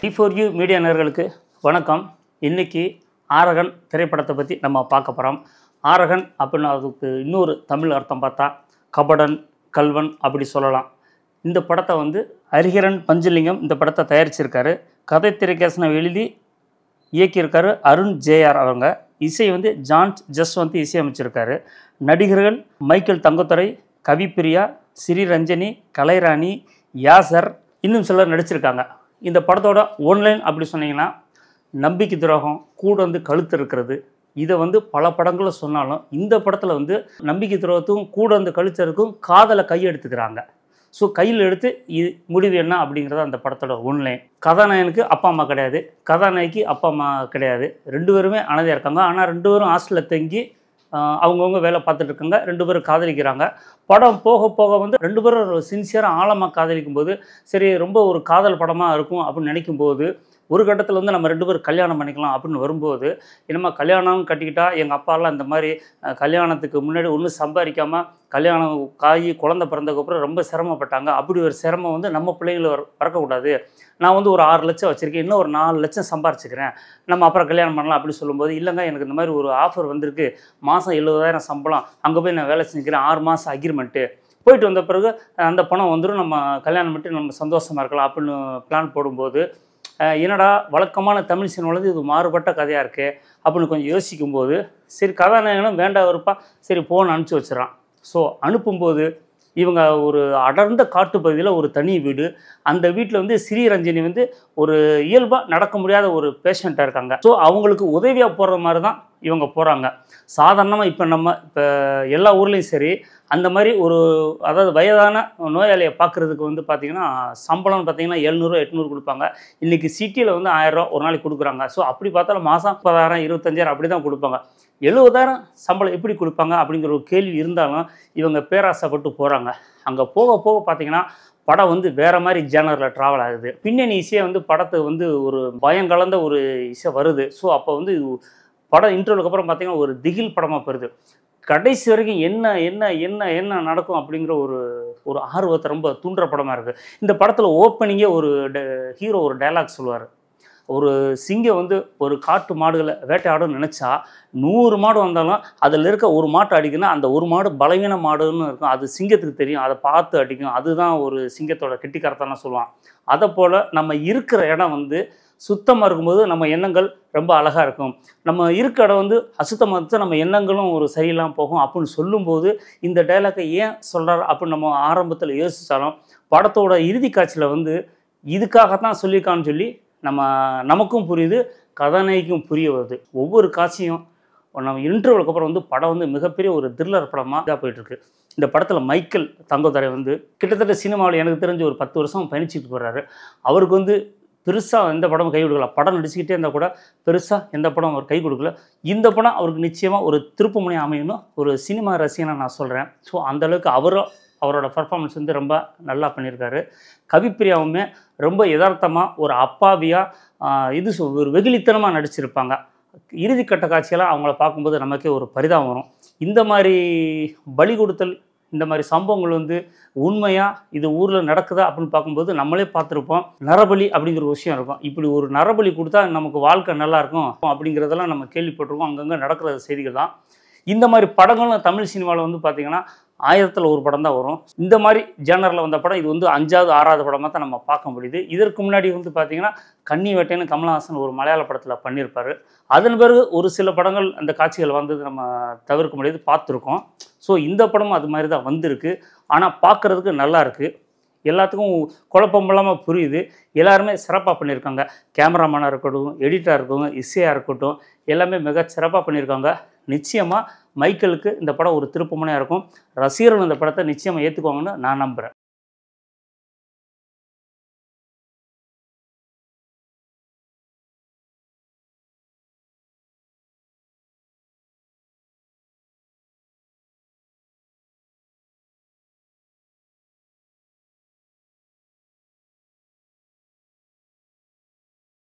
T4U media நேயர்களுக்கு வணக்கம். இன்னைக்கு ஆரகன் திரைப்படத்தை பற்றி நம்ம பார்க்க போகிறோம். ஆரகன் அப்படின்னு அதுக்கு இன்னொரு தமிழ் அர்த்தம் பார்த்தா கபடன், கல்வன் அப்படி சொல்லலாம். இந்த படத்தை ஹரிஹரன் பஞ்சலிங்கம் இந்த படத்தை தயாரிச்சிருக்காரு. கதை திரைக்கேசனம் எழுதி இயக்கியிருக்காரு அருண் ஜேஆர் அவங்க. இசை ஜான் ஜஸ் இசையமைச்சிருக்காரு. நடிகர்கள் மைக்கேல் தங்கத்துரை, கவிப்பிரியா, ஸ்ரீரஞ்சனி, கலைராணி, யாசர், இன்னும் சிலர் நடிச்சிருக்காங்க. இந்த படத்தோட ஒன்லைன் அப்படி சொன்னீங்கன்னா, நம்பிக்கை துரோகம், கூட கழுத்து இருக்கிறது. இதை பல படங்களும் சொன்னாலும் இந்த படத்தில் நம்பிக்கை துரோகத்துக்கும் கூட கழுத்தருக்கும் காதலை கையெடுத்துக்கிறாங்க. ஸோ கையில் எடுத்து இது முடிவு என்ன அப்படிங்கிறத அந்த படத்தோட ஒன்லைன். கதாநாயகனுக்கு அப்பா அம்மா கிடையாது, கதாநாயகிக்கு அப்பா அம்மா கிடையாது. ரெண்டு பேருமே அனாதையாக இருக்காங்க. ஆனால் ரெண்டு பேரும் ஹாஸ்டலில் தங்கி அவங்கவுங்க வேலை பார்த்துட்டு இருக்காங்க. ரெண்டு பேரும் காதலிக்கிறாங்க. படம் போக போக ரெண்டு பேரும் சின்சியராக ஆழமாக காதலிக்கும் போது சரி ரொம்ப ஒரு காதல் படமாக இருக்கும் அப்படின்னு நினைக்கும்போது ஒரு கட்டத்தில் நம்ம ரெண்டு பேரும் கல்யாணம் பண்ணிக்கலாம் அப்படின்னு வரும்போது என்னம்மா கல்யாணம் கட்டிக்கிட்டா எங்கள் அப்பாலாம் இந்த மாதிரி கல்யாணத்துக்கு முன்னாடி ஒன்றும் சம்பாதிக்காமல் கல்யாணம் குழந்தை பிறந்ததுக்கப்புறம் ரொம்ப சிரமப்பட்டாங்க. அப்படி ஒரு சிரமம் நம்ம பிள்ளைங்களை வரக்கூடாது. நான் ஒரு 6 லட்சம் வச்சுருக்கேன், இன்னும் ஒரு 4 லட்சம் சம்பாரிச்சுக்கிறேன், நம்ம அப்புறம் கல்யாணம் பண்ணலாம் அப்படின்னு சொல்லும்போது இல்லைங்க எனக்கு இந்த மாதிரி ஒரு ஆஃபர் வந்திருக்கு, மாதம் 70,000 சம்பளம், அங்கே போய் நான் வேலை செஞ்சுக்கிறேன், 6 மாதம் அக்ரிமெண்ட்டு, போயிட்டு வந்த பிறகு அந்த பணம் வந்துடும், நம்ம கல்யாணம் பண்ணிட்டு நம்ம சந்தோஷமாக இருக்கலாம் அப்படின்னு பிளான் போடும்போது என்னடா வழக்கமான தமிழ் சினிமாவில் இது மாறுபட்ட கதையாக இருக்குது அப்படின்னு கொஞ்சம் யோசிக்கும்போது சரி கதாநாயகனும் வேண்டாம் இருப்பா சரி போன்னு அனுப்பிச்சி வச்சிடறான். ஸோ அனுப்பும்போது இவங்க ஒரு அடர்ந்த காட்டுப்பகுதியில் ஒரு தனி வீடு. அந்த வீட்டில் ஸ்ரீரஞ்சனி ஒரு இயல்பாக நடக்க முடியாத ஒரு பேஷண்ட்டாக இருக்காங்க. ஸோ அவங்களுக்கு உதவியாக போகிற மாதிரி தான் இவங்க போகிறாங்க. சாதாரணமாக இப்போ எல்லா ஊர்லேயும் சரி அந்த மாதிரி அதாவது வயதான நோயாளியை பார்க்குறதுக்கு பார்த்திங்கன்னா சம்பளம்னு பார்த்திங்கன்னா 700-800 கொடுப்பாங்க. இன்றைக்கி சிட்டியில் 1000 ஒரு நாளைக்கு கொடுக்குறாங்க. ஸோ அப்படி பார்த்தாலும் மாதம் 30,000-25,000 அப்படி தான் கொடுப்பாங்க. 70,000 சம்பளம் எப்படி கொடுப்பாங்க அப்படிங்கிற ஒரு கேள்வி இருந்தாலும் இவங்க பேராசைப்பட்டு போகிறாங்க. அங்கே போக போக பார்த்திங்கன்னா படம் வேறு மாதிரி ஜேனரில் ட்ராவல் ஆகுது. பின்னணி இசையை படத்தை ஒரு பயங்கலந்த ஒரு இசை வருது. ஸோ அப்போ படம் இன்டர்வலுக்கு அப்புறம் பார்த்திங்கன்னா ஒரு திகில் படமாக போயிருது. கடைசி வரைக்கும் என்ன என்ன என்ன என்ன நடக்கும் அப்படிங்கிற ஒரு ஆர்வத்தை ரொம்ப தூண்டுற படமாக இருக்குது. இந்த படத்தில் ஓப்பனிங்கே ஹீரோ ஒரு டைலாக் சொல்லுவார். ஒரு சிங்கம் ஒரு காட்டு மாடுகளை வேட்டையாடுன்னு நினச்சா 100 மாடு வந்தாலும் அதில் இருக்க ஒரு மாட்டை அடிக்குன்னா அந்த ஒரு மாடு பலவீன மாடுன்னு இருக்கும். அது சிங்கத்துக்கு தெரியும், அதை பார்த்து அடிக்கும். அதுதான் ஒரு சிங்கத்தோட கெட்டிக்காரத்தான் சொல்லுவான். அதை போல் நம்ம இருக்கிற இடம் சுத்தமாக இருக்கும்போது நம்ம எண்ணங்கள் ரொம்ப அழகாக இருக்கும். நம்ம இருக்க இடம் அசுத்தமாக இருந்தால் நம்ம எண்ணங்களும் ஒரு சரியில்லாமல் போகும் அப்படின்னு சொல்லும்போது இந்த டைலாக்கை ஏன் சொல்கிறார் அப்படின்னு நம்ம ஆரம்பத்தில் யோசித்தாலும் படத்தோட இறுதி காட்சியில் இதுக்காகத்தான் சொல்லியிருக்கான்னு சொல்லி நமக்கும் புரியுது, கதாநாயகிக்கும் புரிய வருது. ஒவ்வொரு காட்சியும் நம்ம இன்டர்வலுக்கு அப்புறம் படம் மிகப்பெரிய ஒரு த்ரில்லர் படமாக தான் போயிட்டுருக்கு. இந்த படத்தில் மைக்கேல் தங்கத்துரை கிட்டத்தட்ட சினிமாவில் எனக்கு தெரிஞ்ச ஒரு 10 வருஷம் பயணிச்சுட்டு போகிறாரு. அவருக்கு பெருசாக எந்த படமும் கை கொடுக்கல. படம் நடிச்சுக்கிட்டே இருந்தால் கூட பெருசாக எந்த படம் அவர் கை கொடுக்கல. இந்த படம் அவருக்கு நிச்சயமாக ஒரு திருப்புமுனை அமையணும் ஒரு சினிமா ரசிகனை நான் சொல்கிறேன். ஸோ அந்தளவுக்கு அவரோட பர்ஃபார்மன்ஸ் ரொம்ப நல்லா பண்ணியிருக்காரு. கவிப்பிரியாவுமே ரொம்ப யதார்த்தமாக ஒரு அப்பாவியாக ஒரு வெகுளித்தனமாக நடிச்சிருப்பாங்க. இறுதிக்கட்ட காட்சியெல்லாம் அவங்கள பார்க்கும்போது நமக்கே ஒரு பரிதாபம் வரும். இந்த மாதிரி பலி கொடுத்தல், இந்த மாதிரி சம்பவங்கள் உண்மையாக இது ஊரில் நடக்குதா அப்படின்னு பார்க்கும்போது நம்மளே பார்த்துருப்போம். நரபலி அப்படிங்கிற ஒரு விஷயம் இருக்கும். இப்படி ஒரு நரபலி கொடுத்தா நமக்கு வாழ்க்கை நல்லாயிருக்கும் அப்படிங்கிறதெல்லாம் நம்ம கேள்விப்பட்டிருக்கோம். அங்கங்கே நடக்கிற செய்திகள் தான். இந்த மாதிரி படங்களும் தமிழ் சினிமாவில் பார்த்திங்கன்னா 1000ல் ஒரு படம் தான் வரும். இந்த மாதிரி ஜேனரில் வந்த படம் இது 5வது 6வது படமாக தான் நம்ம பார்க்க முடியுது. இதற்கு முன்னாடி பார்த்திங்கன்னா கன்னி வேட்டைன்னு கமலஹாசன் ஒரு மலையாள படத்தில் பண்ணியிருப்பார். அதன் பிறகு ஒரு சில படங்கள் அந்த காட்சிகள் நம்ம தவிர்க்க முடியாது பார்த்துருக்கோம். ஸோ இந்த படமும் அது மாதிரி தான் வந்திருக்கு. ஆனால் பார்க்குறதுக்கு நல்லா இருக்குது. எல்லாத்துக்கும் குழப்பம் இல்லாமல் புரியுது. எல்லாருமே சிறப்பாக பண்ணியிருக்காங்க. கேமராமேனாக இருக்கட்டும், எடிட்டராக இருக்கட்டும், இசையாக இருக்கட்டும், எல்லாமே மிக சிறப்பாக பண்ணியிருக்காங்க. நிச்சயமாக மைக்கேலுக்கு இந்த படம் ஒரு திருப்புமுனையாக இருக்கும். ரசிகர்கள் இந்த படத்தை நிச்சயமாக ஏற்றுக்குவாங்கன்னு நான் நம்புகிறேன்.